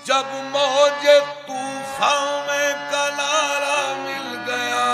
जब मौजे तूफान में किनारा मिल गया,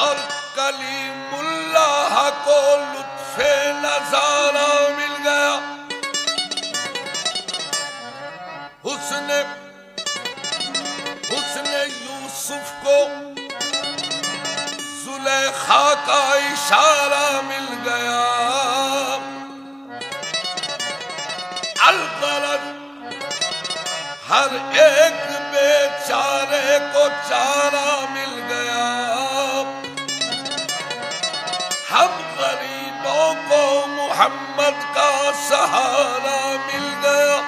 और कलीमुल्लाह को लुत्फे नजारा मिल गया। हुस्ने यूसुफ को जुलेखा का इशारा मिल गया। अलगरज हर एक बेचारे को चारा मिल गया। हम गरीबों को मोहम्मद का सहारा मिल गया।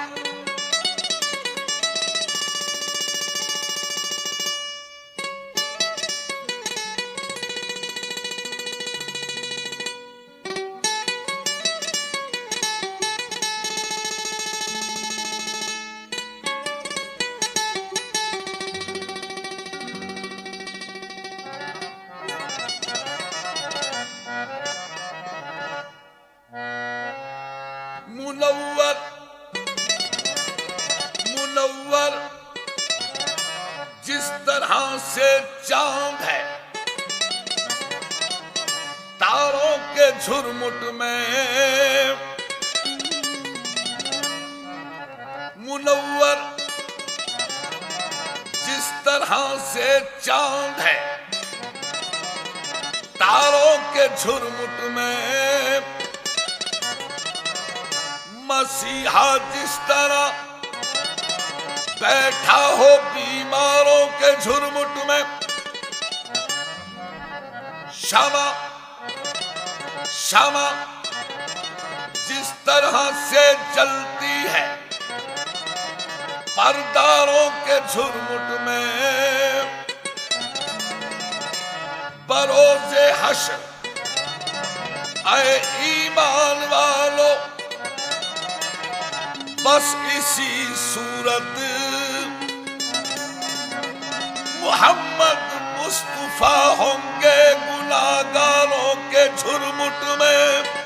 मुनव्वर जिस तरह से चांद है तारों के झुरमुट में, मुनव्वर जिस तरह से चांद है तारों के झुरमुट में, मसीहा जिस तरह बैठा हो बीमारों के झुरमुट में, शमा शमा जिस तरह से जलती है परदारों के झुरमुट में, बरोज़े हश्र ऐ ईमान वालों बस इसी सूरत मोहम्मद मुस्तफा होंगे गुनाहगारों के झुरमुट में।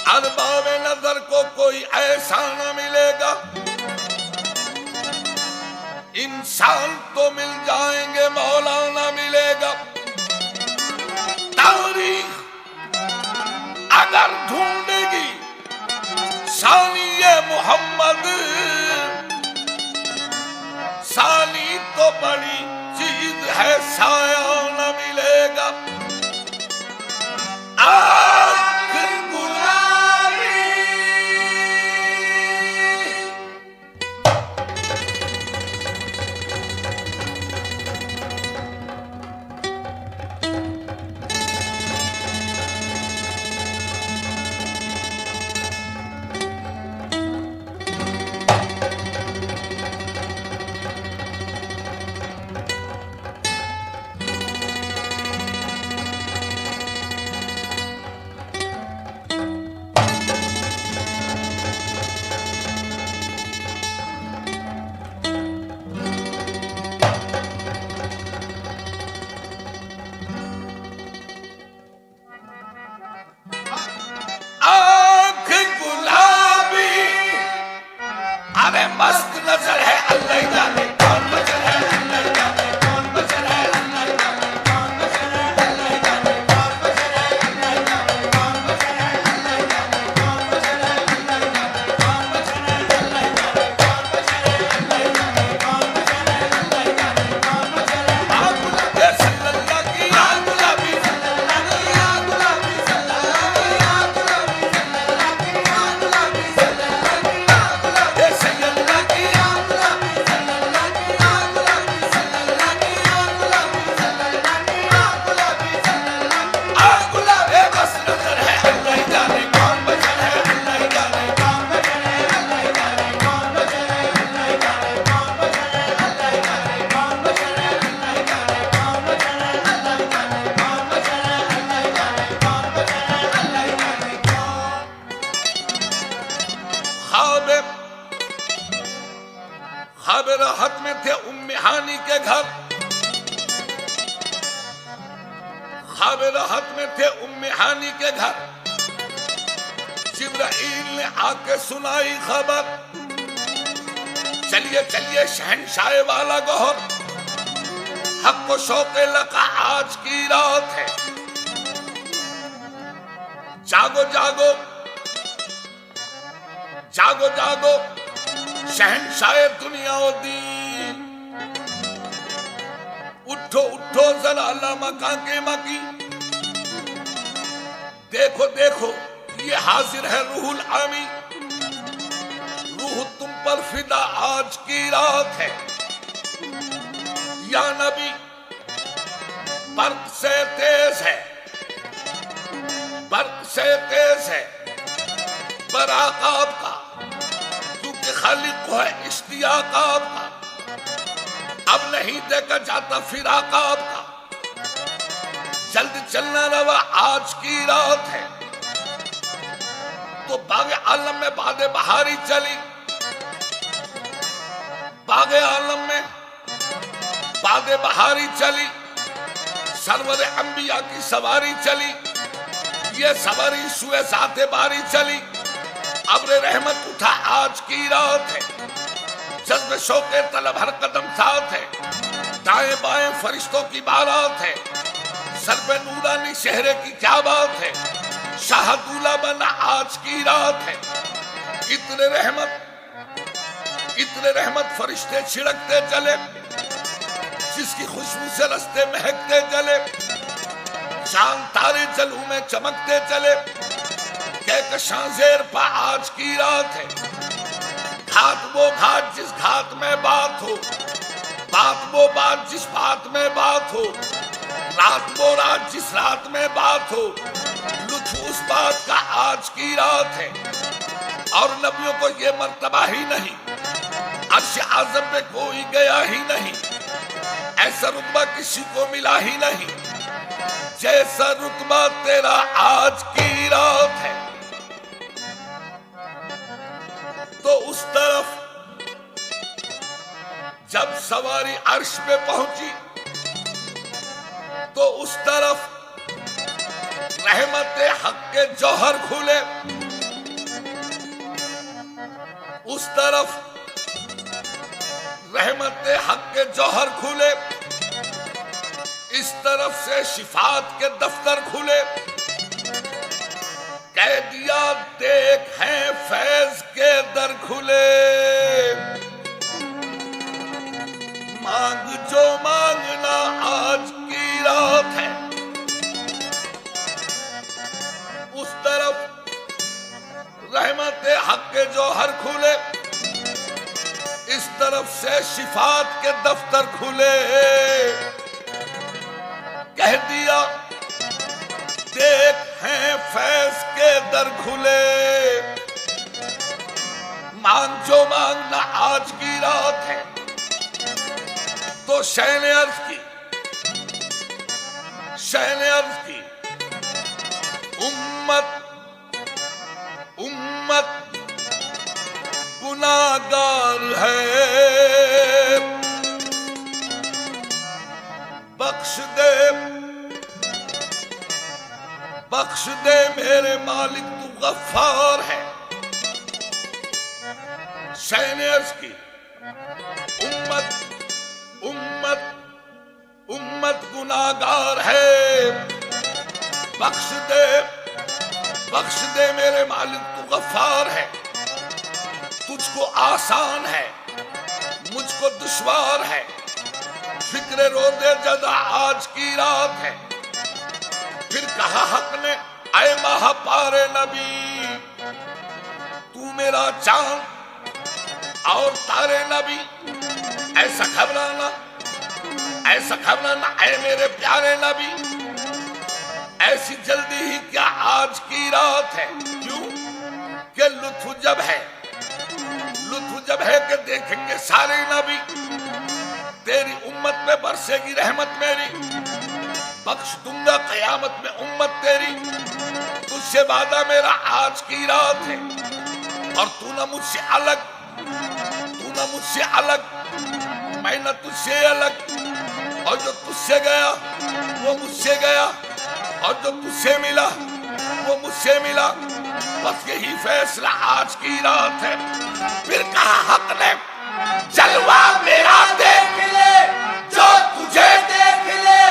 अरबाब नजर को कोई ऐसा न मिलेगा, इंसान तो मिल जाएंगे मौलाना मिलेगा। तारीख अगर ढूंढेगी सानी मोहम्मद, सानी तो बड़ी चीज है साया न मिलेगा। मस्त नजर है अल्लाह जाने कौन बचल है, अल्लाह जाने कौन बचल है, अल्लाह जाने कौन बचल है, अल्लाह जाने कौन बचल है, अल्लाह जाने कौन बचल है, अल्लाह जाने कौन बचल है, अल्लाह जाने कौन बचल है, अल्लाह जाने कौन बचल है, अल्लाह जाने कौन बचल है, अल्लाह जाने कौन बचल है। आप गुलाबी सल्लल्लाहु की या गुलाबी सल्लल्लाहु की या गुलाबी सल्लल्लाहु की या गुलाबी सल्लल्लाहु की या गुलाबी सल्लल्लाहु की या गुलाबी सल्लल्लाहु की या ख्वाब राहत में थे उम्मे हानी के घर, ख्वाब राहत में थे उम्मे हानी के घर। जिब्राइल ने आके सुनाई खबर, चलिए चलिए शहंशाह वाला गौहर, हक को शौके लगा आज की रात है। जागो जागो जागो जागो शहंशाह दुनिया और दीन, उठो उठो जरा अल्लामा काके मकी, देखो देखो ये हाजिर है रूहुल आमी, रूह तुम पर फिदा आज की रात है। या नबी बर्क से तेज है, बर्क से तेज है बराक आपका, क्योंकि खालिक को है इश्तियाक आपका, अब नहीं देखा जाता फिराक आपका। जल्द चलना रवा आज की रात है। तो बागे आलम में बादे बहारी चली, बागे आलम में बादे बहारी चली, सरवर अंबिया की सवारी चली, ये सवारी सुए साथे बारी चली। अब्र रहमत उठा आज की रात है, जज्ब शौके तलब हर कदम साथ है, दाएं बाएं फरिश्तों की बारात है, सर पे नूरानी शहरे की क्या बात है, शाहदूला बना आज की रात है। इतने रहमत फरिश्ते छिड़कते चले, जिसकी खुशबू से रस्ते महकते चले, चांद तारे जलू में चमकते चले, कहकशां ज़ेर पा आज की रात है। घाट वो घाट जिस घाट में बात हो, बात वो बात जिस बात में बात हो, रात वो रात जिस रात में बात हो, लुत्फ उस बात का आज की रात है। और नबियों को ये मर्तबा ही नहीं, अर्श आज़म पे कोई गया ही नहीं, ऐसा रुतबा किसी को मिला ही नहीं जैसा रुतबा तेरा आज की रात है। तो उस तरफ जब सवारी अर्श पे पहुंची, तो उस तरफ रहमत हक के जौहर खुले, उस तरफ रहमत हक के जौहर खुले, इस तरफ से शिफात के दफ्तर खुले। कह दिया देख हैं फैज के दर खुले, मांग जो मांगना आज की रात है। उस तरफ रहमत हक के जौहर खुले, इस तरफ से शिफात के दफ्तर खुले। कह दिया देख हैं फैज के दर खुले, मांग जो मांगना आज की रात है। तो शह ने अर्ज की, शह ने अर्ज की, उम्मत उम्मत गुनाहगार है, बख्श दे मेरे मालिक तू गफ्फार है। शह ने अर्ज की, उम्मत उम्मत उम्मत गुनाहगार है, बख्श दे मेरे मालिक तू गफ्फार है। तुझको आसान है, मुझको दुश्वार है, फिक्र रोज़े जज़ा आज की रात है। फिर कहा हक ने, ऐ माह पारे नबी, तू मेरा चांद और तारे नबी, ऐसा घबराना ऐ मेरे प्यारे नबी, ऐसी जल्दी ही क्या आज की रात है। क्यों कि लुत्फ जब है कि देखेंगे सारे नबी, तेरी उम्मत में बरसेगी रहमत मेरी, बख्श दूंगा कयामत में उम्मत तेरी। तुझसे वादा मेरा आज की रात है, और तू ना मुझसे अलग, तू ना मुझसे अलग, मैं ना तुझसे अलग। और जो तुझसे गया वो मुझसे गया, और जो तुझसे मिला वो मुझसे मिला। बस यही फैसला आज की रात है। फिर कहा हक ने जलवा मेरा देख ले, जो तुझे देख ले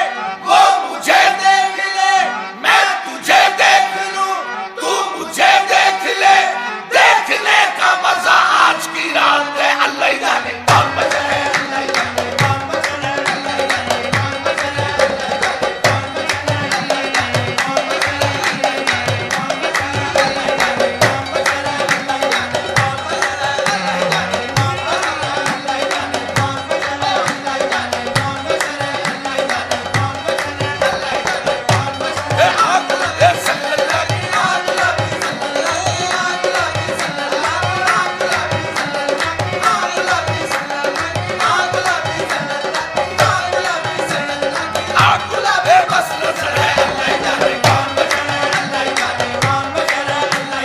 वो मुझे देख ले, मैं तुझे देख लूं तू मुझे देख ले। देखने का मजा आज की रात है। अल्लाह ही जाने कौन बचा है, अल्लाह ही जाने कौन बचा है, अल्लाह ही जाने कौन बचा है, अल्लाह ही जाने कौन बचा है, अल्लाह ही जाने कौन बचा है, अल्लाह ही जाने कौन बचा है, अल्लाह ही जाने कौन बचा है, अल्लाह ही जाने कौन बचा है, अल्लाह ही जाने कौन बचा है, अल्लाह ही जाने कौन बचा है, अल्लाह ही जाने कौन बचा है, अल्लाह ही जाने कौन बचा है, अल्लाह ही जाने कौन बचा है। ए आग लगे सल्लल्लाहु अलैहि आग लगे सल्लल्लाहु आग लगे सल्लल्लाहु आग लगे सल्लल्लाहु आग लगे सल्लल्लाहु आग लगे सल्लल्लाहु आग लगे सल्लल्लाहु आग लगे बस नजर है। अल्लाह ही जाने कौन बचा है, अल्लाह ही जाने कौन बचा है, अल्लाह ही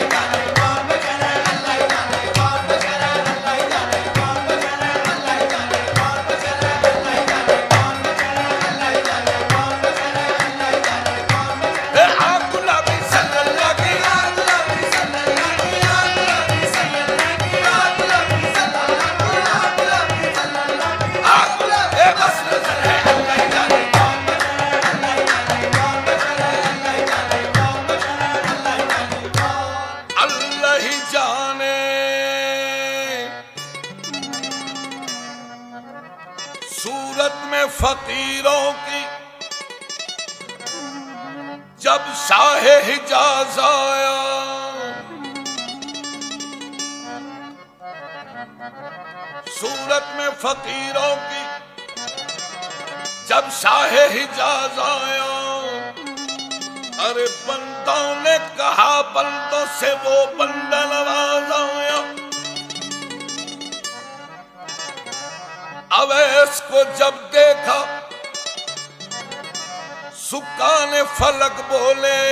जाने कौन बचा है, अल्लाह ही जाने कौन बचा है, अल्लाह ही जाने कौन बचा है, अल्लाह ही जाने कौन बचा है, अल्लाह ही जाने कौन बचा है, अल्लाह ही जाने कौन बचा है, अल्लाह ही जाने कौन बचा है। आग लगे सल्लल्लाहु आग लगे सल्लल्लाहु आग लगे सल्लल्लाहु आग लगे सल्लल्लाहु आग लगे सल्लल्लाहु आग लगे बस नजर है। अल्लाह ही जाने कौन बचा है, अल्लाह ही जाने कौन बचा है, अल्लाह ही जाने कौन बचा है, अल्लाह ही जाने कौन। अल्लाह ही जाने सूरत में फकीरों की जब शाह हिजाज आया, सूरत में फकीरों की जब शाह हिजाज आया। अरे बंदों ने कहा बंदों से वो बंदा नवाज आया। अवैस को जब देखा सुकाने फलक बोले,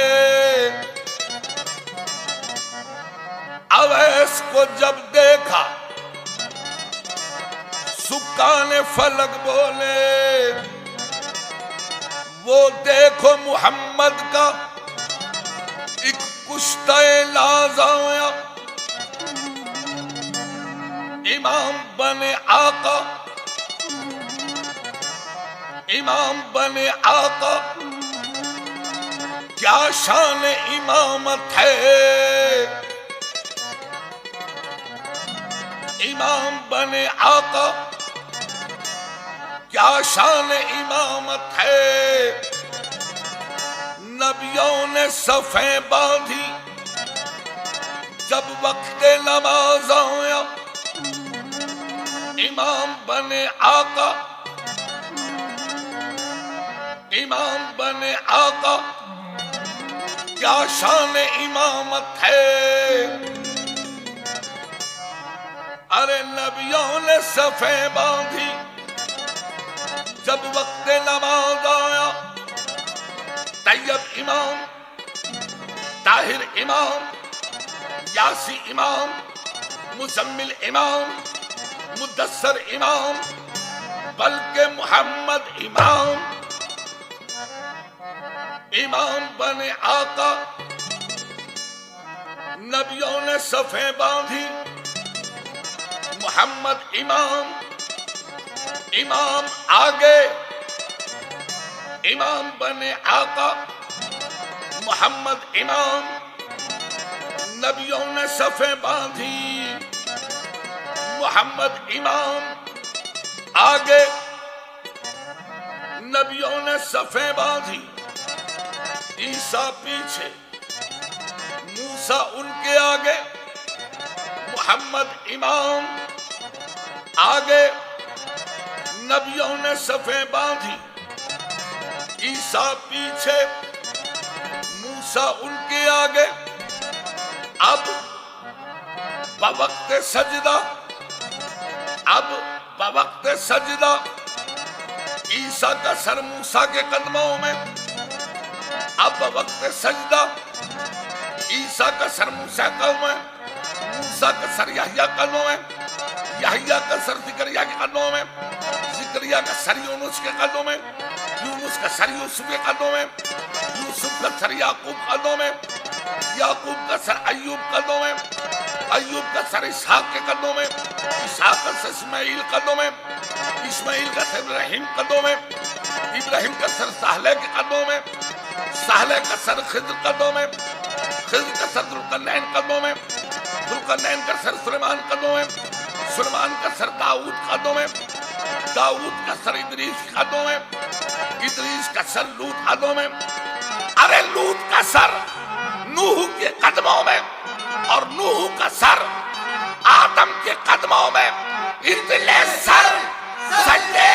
अवैस को जब देखा सुकाने फलक बोले। वो देखो मोहम्मद का एक कुश्ते लाज आया। इमाम बने आका, इमाम बने आका, क्या शान इमामत है। इमाम बने आका, क्या शान इमामत है। नबियों ने सफ़ें बांधी जब वक्त नमाज आया। इमाम बने आका, इमाम बने आका, क्या शान इमामत है। अरे नबियों ने सफ़ें बांधी जब वक्त नमाज आया। तैयब इमाम, ताहिर इमाम, यासी इमाम, मुजम्मिल इमाम, मुदस्सर इमाम, बल्कि मोहम्मद इमाम। इमाम बने आका, नबियों ने सफ़ें बांधी। मोहम्मद इमाम, इमाम आगे, इमाम बने आका, मोहम्मद इमाम। नबियों ने सफ़ें बांधी, मोहम्मद इमाम आगे, नबियों ने सफ़ें बांधी। ईसा पीछे, मूसा उनके आगे, मोहम्मद इमाम आगे। नबियों ने सफ़ें बांधी, ईसा पीछे, मूसा उनके आगे। अब बवक्त सजदा, अब बवक्त सजदा ईसा का सर मूसा के कदमों में। अब वक्त सजदा ईसा का सर मूसा में, मूसा का सर यहया कदमों में, यहया का सर जिक्रिया के कदमों में, जिक्रिया का सर यूनुस के कदमों में, यूनुस का सर यूसुफ के कदमों में, यूसुफ का सर याकूब कदमों में, याकूब का सर अय्यूब कदमों में, अय्यूब का सर इसहाक के कदमों में, इसहाक का सर इस्माइल कदमों में, इस्माइल का सर इब्राहिम कदमों में, इब्राहिम का सर साहले के कदमों में, साहले का सर खिद्र कदमों में, खिद्र का सर दुल्करनैन कदमों में, दुल्करनैन का सर सुलेमान कदमों में, सुलेमान का सर दाऊद कदमों में, दाऊद का सर इदरीस कदमों में, इदरीस का सर लूत कदमों में, अरे लूत का सर नूह के कदमों में और नूह का सर आदम के कदमों में, इतने सर सच्चे